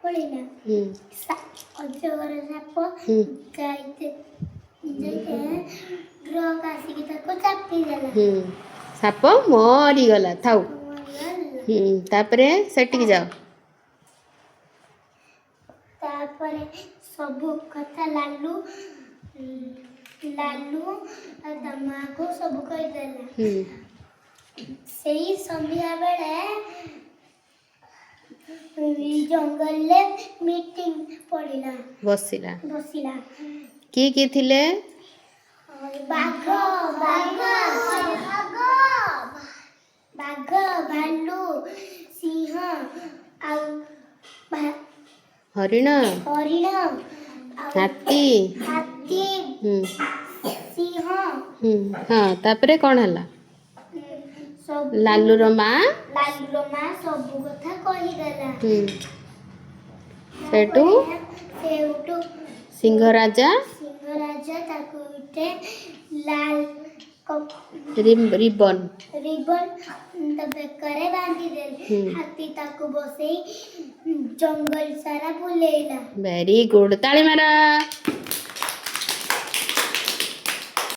ପଳେଇଲା ଅଜଗର ସାପ ଗ୍ରହ ଆସିକି ତାକୁ ଚାପିଦେଲା। ସାପ ମରିଗଲା ଥାଉ। ତାପରେ ସେଠିକି ଯାଅ। ତାପରେ ସବୁ କଥା ଲାଲୁ ଆଉ ତା ମାଆକୁ ସବୁ କହିଦେଲା। ସେଇ ସନ୍ଧ୍ୟା ବେଳେ ଜଙ୍ଗଲରେ ମିଟିଂ ପଡ଼ିଲା ବସିଲା। କିଏ ଥିଲେ? ବାଘ ଭାଲୁ ସିଂହ ଆଉ ହରିଣ ହାତୀ ସିଂହ। ହଁ ତାପରେ କ'ଣ ହେଲା? ଲାଲୁର ମା ସବୁ କଥା କହିଦେଲା। ସେଠୁ ସିଂହ ରାଜା ତାକୁ ଗୋଟେ ଲାଲ ରିବନ ତା ବେକରେ ବାନ୍ଧିଦେଲେ। ହାତୀ ତାକୁ ବସେଇ ଜଙ୍ଗଲ ସାରା ବୁଲେଇଲା। ଭେରି ଗୁଡ, ତାଳି ମାର।